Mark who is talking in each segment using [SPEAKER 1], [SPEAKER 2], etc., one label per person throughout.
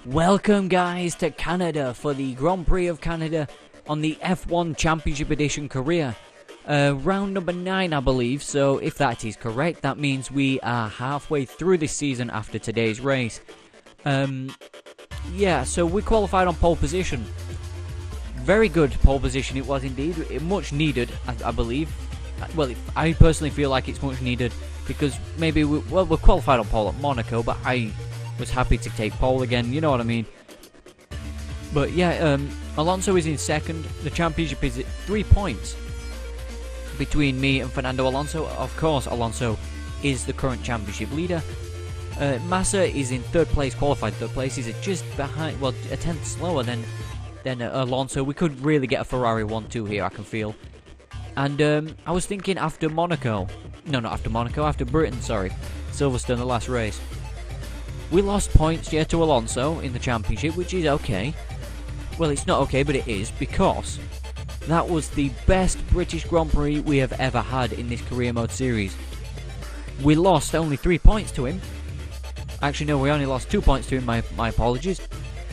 [SPEAKER 1] Welcome guys to Canada for the Grand Prix of Canada on the F1 Championship Edition career. Round number 9 I believe, so if that is correct that means we are halfway through this season after today's race. Yeah, so we qualified on pole position. Very good pole position it was indeed, much needed I believe. Well, I personally feel like it's much needed because maybe we're qualified on pole at Monaco, but I was happy to take pole again, you know what I mean. But yeah, Alonso is in second. The championship is at 3 points between me and Fernando Alonso. Of course, Alonso is the current championship leader. Massa is in third place, qualified third place. He's just behind, well, a tenth slower than Alonso. We could really get a Ferrari 1-2 here, I can feel. And I was thinking after Monaco, no, not after Monaco, after Britain, sorry, Silverstone, the last race. We lost points, yeah, to Alonso in the championship, which is okay. Well, it's not okay, but it is, because that was the best British Grand Prix we have ever had in this career mode series. We lost only 3 points to him. Actually, no, we only lost 2 points to him, my apologies.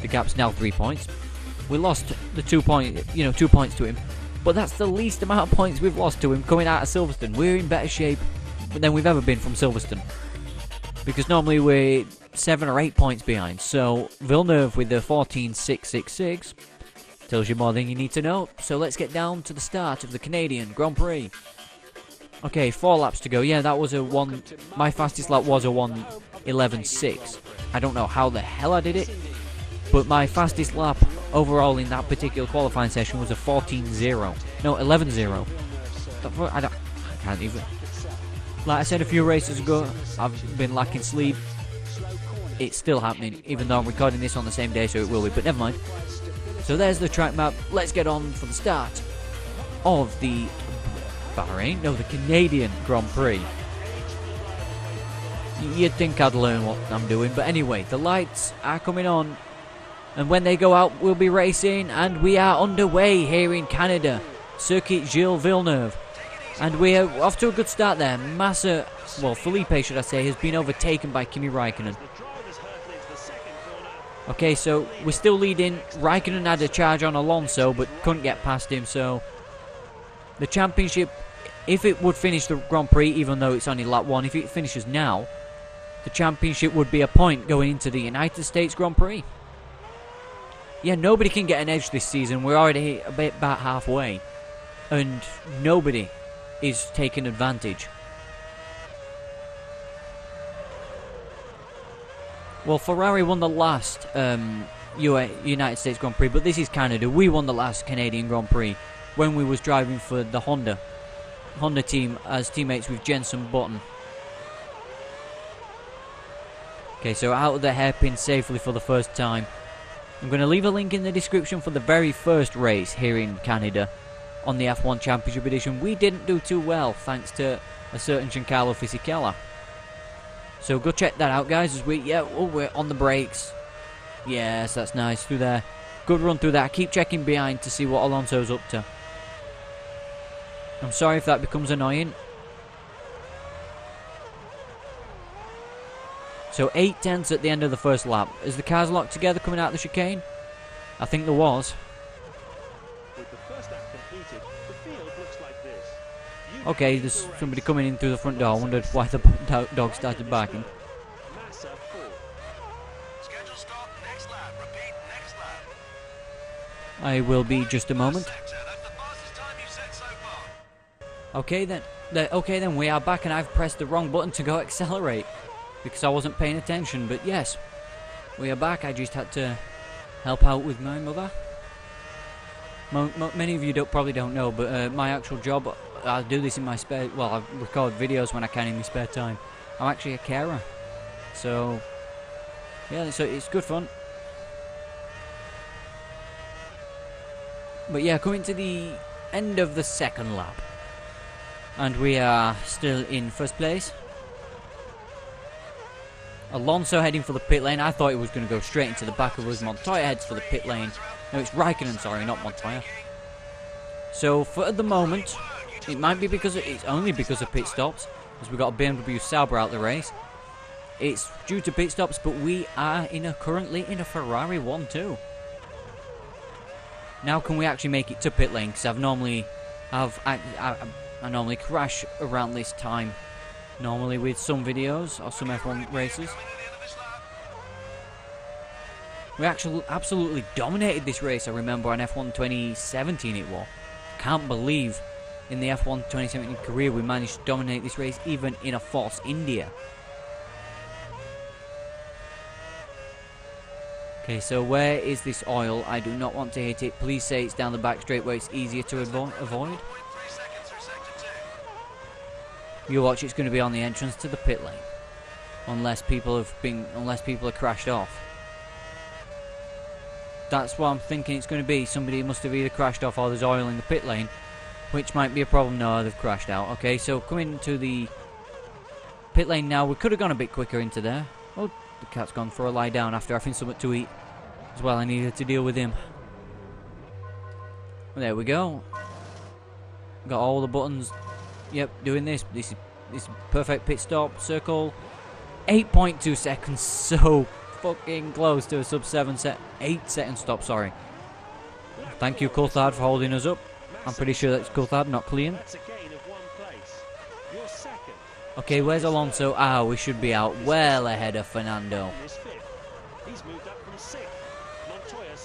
[SPEAKER 1] The gap's now 3 points. We lost the 2 points to him. But that's the least amount of points we've lost to him coming out of Silverstone. We're in better shape than we've ever been from Silverstone. Because normally we're 7 or 8 points behind. So Villeneuve with the 14.666 tells you more than you need to know. So let's get down to the start of the Canadian Grand Prix. Okay, 4 laps to go. Yeah, that was a one. My fastest lap was a 1:11.6. I don't know how the hell I did it, but my fastest lap overall in that particular qualifying session was a 14.0. No, 11.0. I can't even. Like I said a few races ago, I've been lacking sleep. It's still happening, even though I'm recording this on the same day, so it will be, but never mind. So there's the track map. Let's get on for the start of the the Canadian Grand Prix. You'd think I'd learn what I'm doing, but anyway, the lights are coming on, and when they go out, we'll be racing, and we are underway here in Canada, Circuit Gilles Villeneuve. And we're off to a good start there. Massa, well, Felipe should I say, has been overtaken by Kimi Raikkonen. Okay, so we're still leading. Raikkonen had a charge on Alonso, but couldn't get past him, so the championship, if it would finish the Grand Prix, even though it's only lap 1, if it finishes now, the championship would be a point going into the United States Grand Prix. Yeah, nobody can get an edge this season. We're already about halfway, and nobody is taking advantage. Well, Ferrari won the last United States Grand Prix, but this is Canada. We won the last Canadian Grand Prix when we was driving for the Honda team as teammates with Jenson Button. Okay, so out of the hairpin safely for the first time. I'm going to leave a link in the description for the very first race here in Canada on the F1 Championship Edition. We didn't do too well thanks to a certain Giancarlo Fisichella. So go check that out, guys. As we're on the brakes. Yes, that's nice through there. Good run through that. Keep checking behind to see what Alonso's up to. I'm sorry if that becomes annoying. So 8 tenths at the end of the first lap. Is the cars locked together coming out of the chicane? I think there was. Okay, there's somebody coming in through the front door. I wondered why the dog started barking. I will be just a moment. Okay then, we are back, and I've pressed the wrong button to go accelerate because I wasn't paying attention. But yes, we are back. I just had to help out with my mother. Many of you probably don't know, but my actual job, I do this in my spare. Well, I record videos when I can in my spare time. I'm actually a carer, so yeah, so it's good fun. But yeah, coming to the end of the second lap, and we are still in first place. Alonso heading for the pit lane. I thought he was going to go straight into the back of us. Montoya heads for the pit lane. No, it's Raikkonen, sorry, not Montoya. So for the moment, it might be because it's only because of pit stops, as we got a BMW Sauber out the race. it's due to pit stops, but we are currently in a Ferrari 1-2. Now can we actually make it to pit lane? Because I normally crash around this time, normally with some videos or some F1 races. We actually absolutely dominated this race. I remember on F1 2017 it was. Can't believe in the F1 2017 career we managed to dominate this race even in a Force India. Okay, so where is this oil? I do not want to hit it. Please say it's down the back straight where it's easier to avoid. You watch, it's going to be on the entrance to the pit lane. Unless people are crashed off. That's what I'm thinking it's going to be. Somebody must have either crashed off or there's oil in the pit lane, which might be a problem. No, they've crashed out. Okay, so coming to the pit lane now. We could have gone a bit quicker into there. Oh, the cat's gone for a lie down after having something to eat as well. I needed to deal with him. There we go. Got all the buttons. Yep, doing this. This is perfect pit stop. Circle. 8.2 seconds. So fucking close to a sub 8 second stop, sorry. Thank you, Coulthard, for holding us up. I'm pretty sure that's Coulthard, not Clean. Okay, where's Alonso? Ah, we should be out well ahead of Fernando.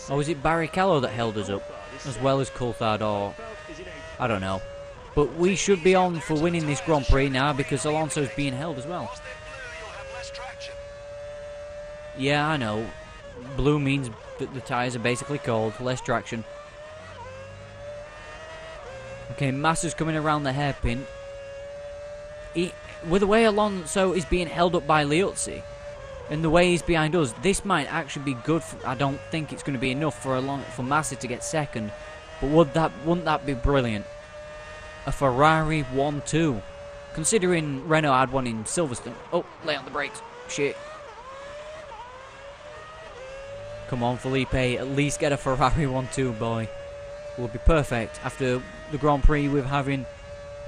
[SPEAKER 1] Or was it Barrichello that held us up? As well as Coulthard, or I don't know. But we should be on for winning this Grand Prix now because Alonso's being held as well. Yeah, I know. Blue means that the tyres are basically cold, less traction. Okay, Massa's coming around the hairpin. With the way Alonso is being held up by Liuzzi, and the way he's behind us, this might actually be good. I don't think it's going to be enough for Massa to get second, but wouldn't that be brilliant? A Ferrari 1-2, considering Renault had one in Silverstone. Oh, lay on the brakes. Shit. Come on, Felipe, at least get a Ferrari 1-2, boy. Will be perfect after the Grand Prix we're having.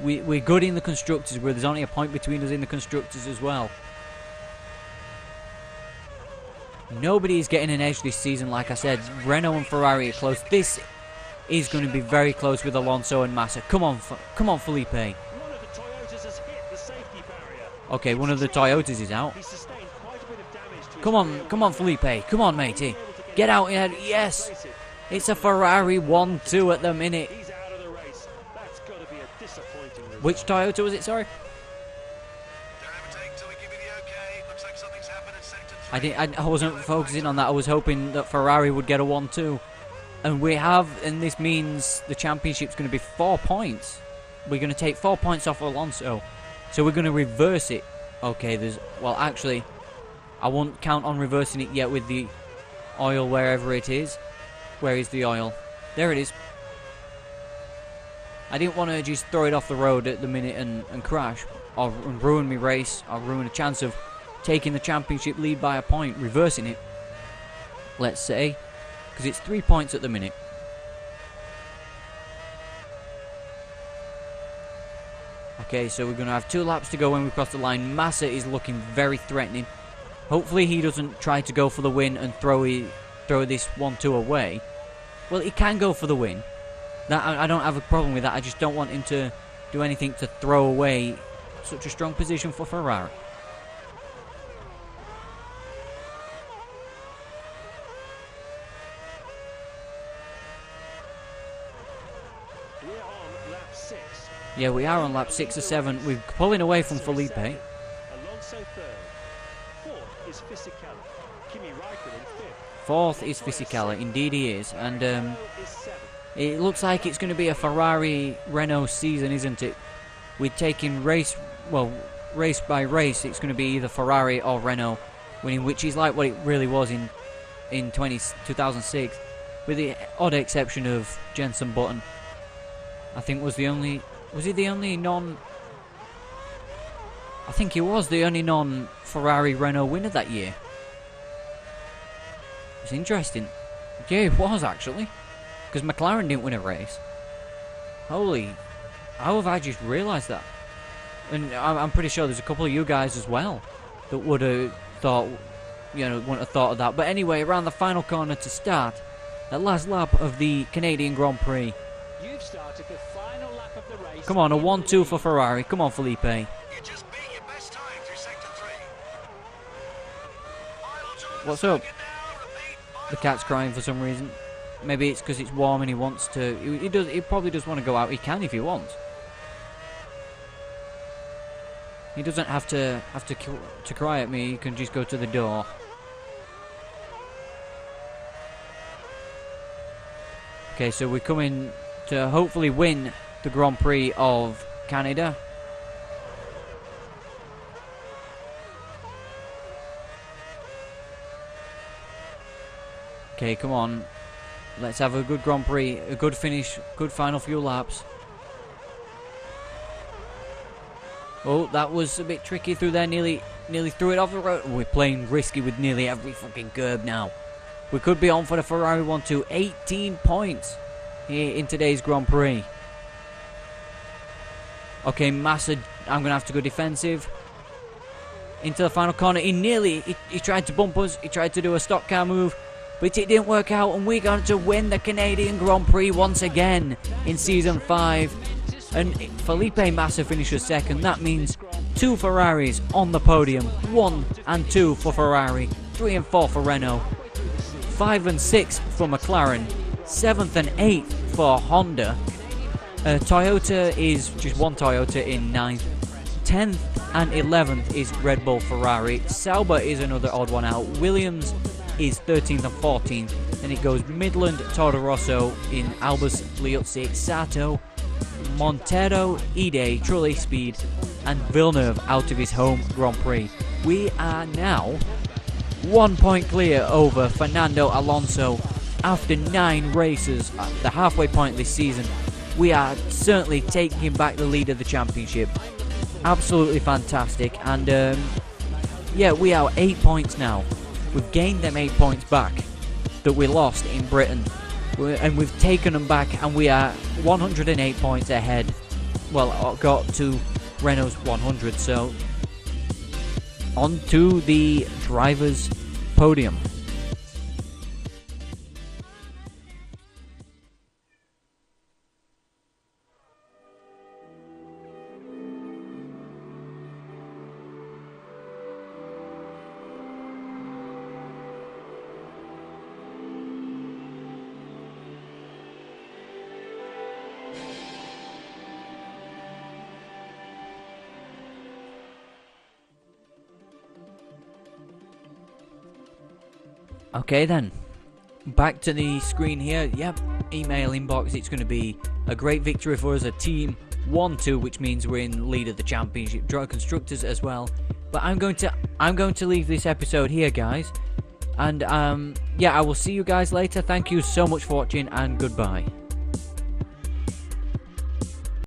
[SPEAKER 1] We're good in the Constructors, where there's only a point between us in the Constructors as well. Nobody is getting an edge this season, like I said. Renault and Ferrari are close. This is going to be very close with Alonso and Massa. Come on, Felipe. Okay, one of the Toyotas is out. Come on, Felipe. Come on, matey. Get out here. Yes. It's a Ferrari 1-2 at the minute. Which Toyota was it, sorry? I wasn't focusing on that. I was hoping that Ferrari would get a 1-2. And we have, and this means the championship's going to be 4 points. We're going to take 4 points off Alonso. So we're going to reverse it. Okay, well, actually, I won't count on reversing it yet with the oil wherever it is. Where is the oil? There it is. I didn't want to just throw it off the road at the minute and crash, or ruin my race, or ruin a chance of taking the championship lead by a point, reversing it, let's say, because it's 3 points at the minute. Okay, so we're going to have 2 laps to go when we cross the line. Massa is looking very threatening. Hopefully he doesn't try to go for the win and throw this 1-2 away. Well, he can go for the win. I don't have a problem with that. I just don't want him to do anything to throw away such a strong position for Ferrari.
[SPEAKER 2] We're on lap 6.
[SPEAKER 1] Yeah, we are on lap 6 or 7. We're pulling away from Felipe.
[SPEAKER 2] Alonso third. Fourth is Fisichella. Kimi Raikkonen fifth.
[SPEAKER 1] Fourth is Fisichella. Indeed he is. And it looks like it's going to be a Ferrari Renault season, isn't it? We're taking race by race. It's going to be either Ferrari or Renault winning, which is like what it really was in 2006, with the odd exception of Jenson Button. I think was he the only non? I think he was the only non-Ferrari Renault winner that year. It's interesting. Yeah, it was actually. Because McLaren didn't win a race. Holy, how have I just realised that? And I'm pretty sure there's a couple of you guys as well that would have thought, you know, wouldn't have thought of that. But anyway, around the final corner to start the last lap of the Canadian Grand Prix.
[SPEAKER 2] You've started the final lap of the race.
[SPEAKER 1] Come on, a 1-2 for Ferrari. Come on, Felipe.
[SPEAKER 3] You just beat your best time through sector 3.
[SPEAKER 1] What's up? The cat's crying for some reason. Maybe it's because it's warm and he wants to. He probably does want to go out. He can if he wants. He doesn't have to cry at me. He can just go to the door. Okay, so we're coming to hopefully win the Grand Prix of Canada. Okay, come on. Let's have a good Grand Prix, a good finish, good final few laps. Oh, that was a bit tricky through there, nearly threw it off the road. We're playing risky with nearly every fucking curb now. We could be on for the Ferrari 1-2. 18 points here in today's Grand Prix. Okay, Massa, I'm going to have to go defensive. Into the final corner. He tried to bump us. He tried to do a stock car move. But it didn't work out, and we're going to win the Canadian Grand Prix once again in Season 5. And Felipe Massa finishes second. That means 2 Ferraris on the podium. 1 and 2 for Ferrari. 3 and 4 for Renault. 5 and 6 for McLaren. 7th and 8th for Honda. Toyota is just 1 Toyota in 9th. 10th and 11th is Red Bull Ferrari. Sauber is another odd one out. Williams is 13th and 14th. Then it goes Midland, Toro Rosso in Albus, Liuzzi, Sato, Montero, Ide, Trulli Speed, and Villeneuve out of his home Grand Prix. We are now 1 point clear over Fernando Alonso after 9 races at the halfway point this season. We are certainly taking back the lead of the championship. Absolutely fantastic. And yeah, we are 8 points now. We've gained them 8 points back that we lost in Britain. And we've taken them back, and we are 108 points ahead. Well, got to Renault's 100, so on to the drivers' podium. Okay then, back to the screen here. Yep, email inbox. It's going to be a great victory for us, a team 1-2, which means we're in lead of the championship. Draw constructors as well. But I'm going to leave this episode here, guys. And yeah, I will see you guys later. Thank you so much for watching, and goodbye.